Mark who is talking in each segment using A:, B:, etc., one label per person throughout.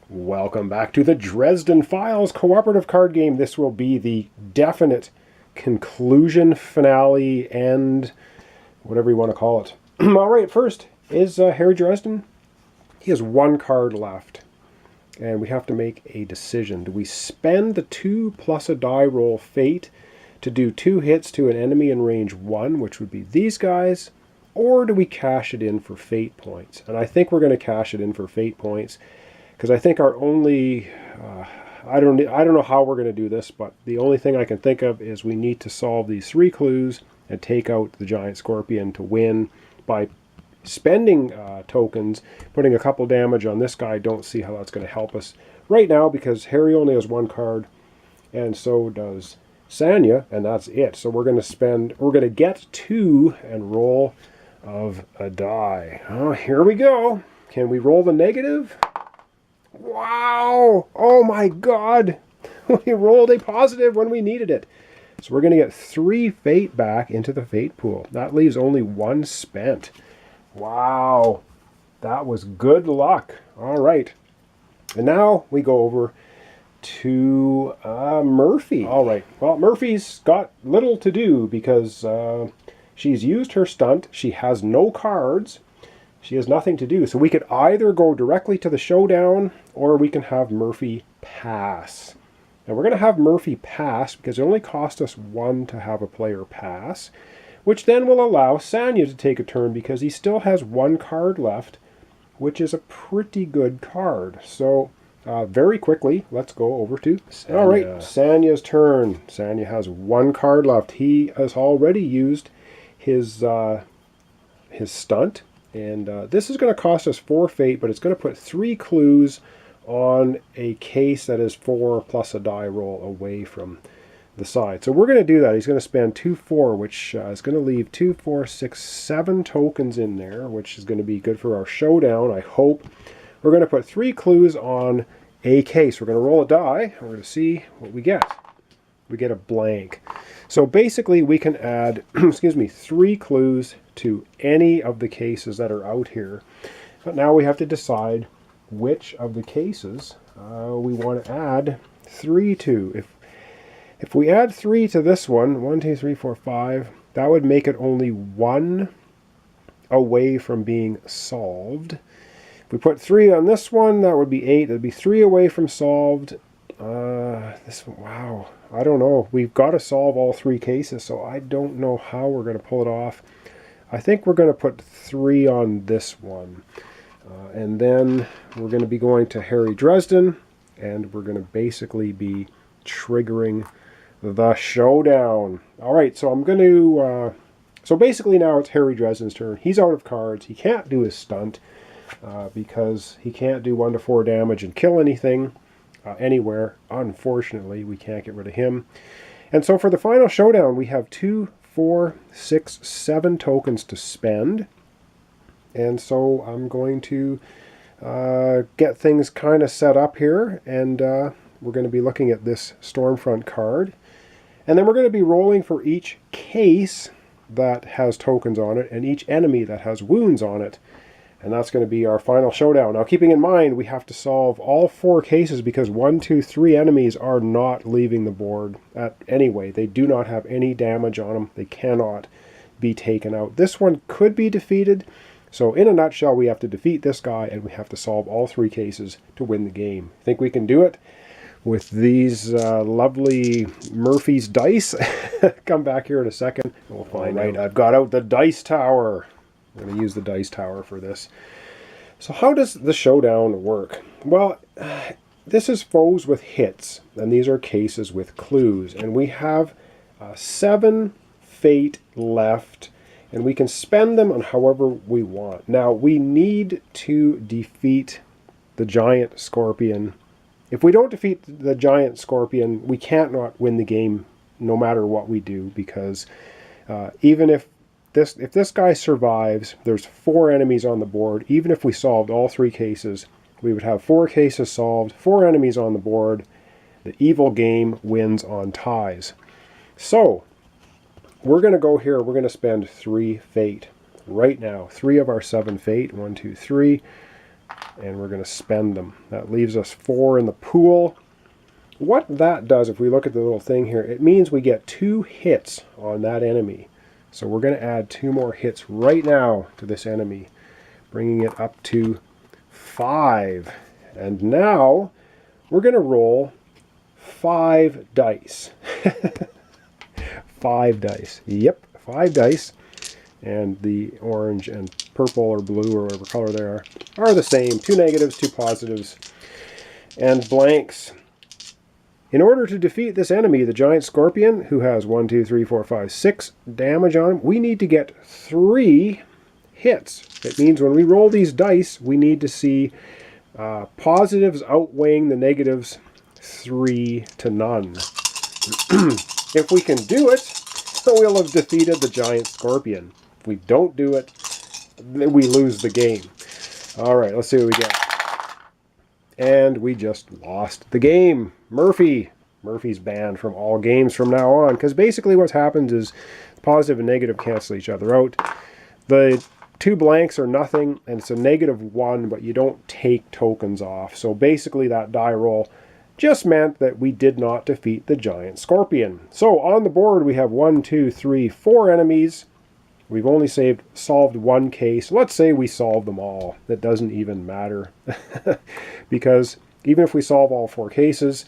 A: Welcome back to the Dresden Files cooperative card game. This will be the definite conclusion, finale, and whatever you want to call it. All right, first is Harry Dresden. He has one card left, and we have to make a decision. Do we spend the 2 plus a die roll fate to do 2 hits to an enemy in range 1, which would be these guys, or do we cash it in for fate points? And I think we're going to cash it in for fate points, because I think our only, I don't know how we're going to do this, but the only thing I can think of is we need to solve these 3 clues and take out the giant scorpion to win by spending tokens, putting a couple damage on this guy. I don't see how that's going to help us right now because Harry only has 1 card, and so does Sanya, and that's it. So we're going to get 2 and roll of a die. Oh, here we go. Can we roll the negative? Wow! Oh my god! We rolled a positive when we needed it. So we're going to get 3 fate back into the fate pool. That leaves only 1 spent. Wow! That was good luck. All right. And now we go over to Murphy. All right. Well, Murphy's got little to do because she's used her stunt. She has no cards. She has nothing to do. So we could either go directly to the showdown or we can have Murphy pass. Now we're going to have Murphy pass because it only cost us 1 to have a player pass, which then will allow Sanya to take a turn because he still has 1 card left, which is a pretty good card. So very quickly, let's go over to Sanya. All right, Sanya's turn. Sanya has 1 card left. He has already used his stunt. And this is going to cost us 4 fate, but it's going to put 3 clues on a case that is 4 plus a die roll away from the side. So we're going to do that. He's going to spend 2, 4, which is going to leave 2, 4, 6, 7 tokens in there, which is going to be good for our showdown, I hope. We're going to put 3 clues on a case. We're going to roll a die. We're going to see what we get. We get a blank. So basically we can add, 3 clues to any of the cases that are out here. But now we have to decide which of the cases we want to add 3 to. If we add 3 to this one, 1, 2, 3, 4, 5, that would make it only 1 away from being solved. If we put 3 on this one, that would be 8. That would be 3 away from solved. This one, wow, I don't know. We've got to solve all 3 cases, so I don't know how we're going to pull it off. I think we're going to put 3 on this one. And then we're going to be going to Harry Dresden, and we're going to basically be triggering the showdown. All right, so I'm going to... so basically now it's Harry Dresden's turn. He's out of cards. He can't do his stunt because he can't do 1 to 4 damage and kill anything anywhere. Unfortunately, we can't get rid of him. And so for the final showdown, we have 2, 4, 6, 7 tokens to spend. And so I'm going to get things kind of set up here, and we're going to be looking at this Stormfront card. And then we're going to be rolling for each case that has tokens on it and each enemy that has wounds on it. And that's going to be our final showdown. Now, keeping in mind, we have to solve all 4 cases because 1, 2, 3 enemies are not leaving the board anyway. They do not have any damage on them. They cannot be taken out. This one could be defeated. So in a nutshell, we have to defeat this guy and we have to solve all 3 cases to win the game. I think we can do it with these lovely Murphy's dice. Come back here in a second and we'll find out. I've got out the dice tower. I'm going to use the dice tower for this. So how does the showdown work? Well, this is foes with hits, and these are cases with clues. And we have 7 fate left, and we can spend them on however we want. Now, we need to defeat the giant scorpion. If we don't defeat the giant scorpion, we can't not win the game no matter what we do, because even if this guy survives, there's 4 enemies on the board. Even if we solved all 3 cases, we would have 4 cases solved, 4 enemies on the board. The evil game wins on ties. So, we're going to go here. We're going to spend 3 fate right now. 3 of our 7 fate. 1, 2, 3. and we're going to spend them. That leaves us 4 in the pool. What that does, if we look at the little thing here, it means we get 2 hits on that enemy. So we're going to add 2 more hits right now to this enemy, bringing it up to 5. And now we're going to roll 5 dice. 5 dice. Yep, 5 dice. And the orange and purple or blue or whatever color they are the same. 2 negatives, 2 positives, and blanks. In order to defeat this enemy, the giant scorpion, who has 1, 2, 3, 4, 5, 6 damage on him, we need to get 3 hits. It means when we roll these dice, we need to see positives outweighing the negatives 3 to none. If we can do it, we'll have defeated the giant scorpion. If we don't do it, then we lose the game. Alright, let's see what we get. And we just lost the game. Murphy's banned from all games from now on, because basically what happens is positive and negative cancel each other out. The 2 blanks are nothing, and it's a -1, but you don't take tokens off. So basically that die roll just meant that we did not defeat the giant scorpion. So on the board we have 1, 2, 3, 4 enemies. We've only solved 1 case. Let's say we solve them all. That doesn't even matter. Because even if we solve all 4 cases,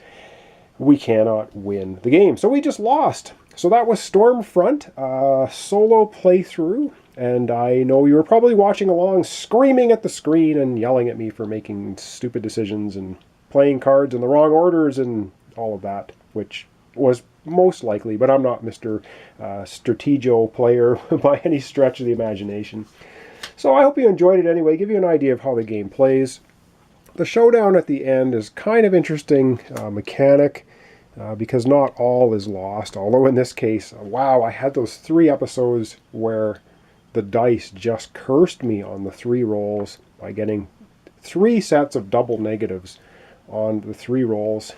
A: we cannot win the game. So we just lost. So that was Stormfront, solo playthrough. And I know you were probably watching along, screaming at the screen and yelling at me for making stupid decisions and playing cards in the wrong orders and all of that, which was most likely, but I'm not Mr. Strategio player by any stretch of the imagination. So I hope you enjoyed it anyway, give you an idea of how the game plays. The showdown at the end is kind of interesting mechanic, because not all is lost, although in this case, wow, I had those 3 episodes where the dice just cursed me on the 3 rolls by getting 3 sets of double negatives on the 3 rolls.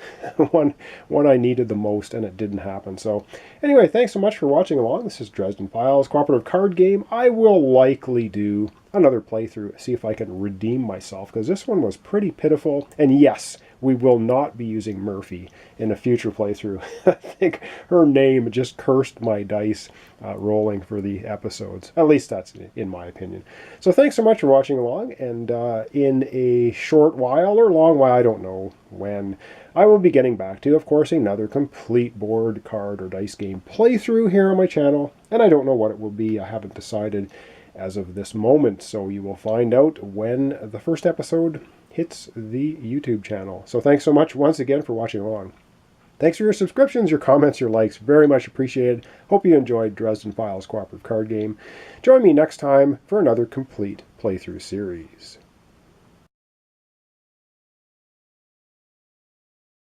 A: one I needed the most, and it didn't happen. So anyway, thanks so much for watching along. This is Dresden Files, cooperative card game. I will likely do another playthrough, see if I can redeem myself, because this one was pretty pitiful. And yes, we will not be using Murphy in a future playthrough. I think her name just cursed my dice rolling for the episodes. At least that's in my opinion. So thanks so much for watching along, and in a short while, or long while, I don't know when, I will be getting back to, of course, another complete board, card, or dice game playthrough here on my channel. And I don't know what it will be. I haven't decided as of this moment, so you will find out when the first episode hits the YouTube channel. So thanks so much once again for watching along. Thanks for your subscriptions, your comments, your likes. Very much appreciated. Hope you enjoyed Dresden Files Cooperative Card Game. Join me next time for another complete playthrough series.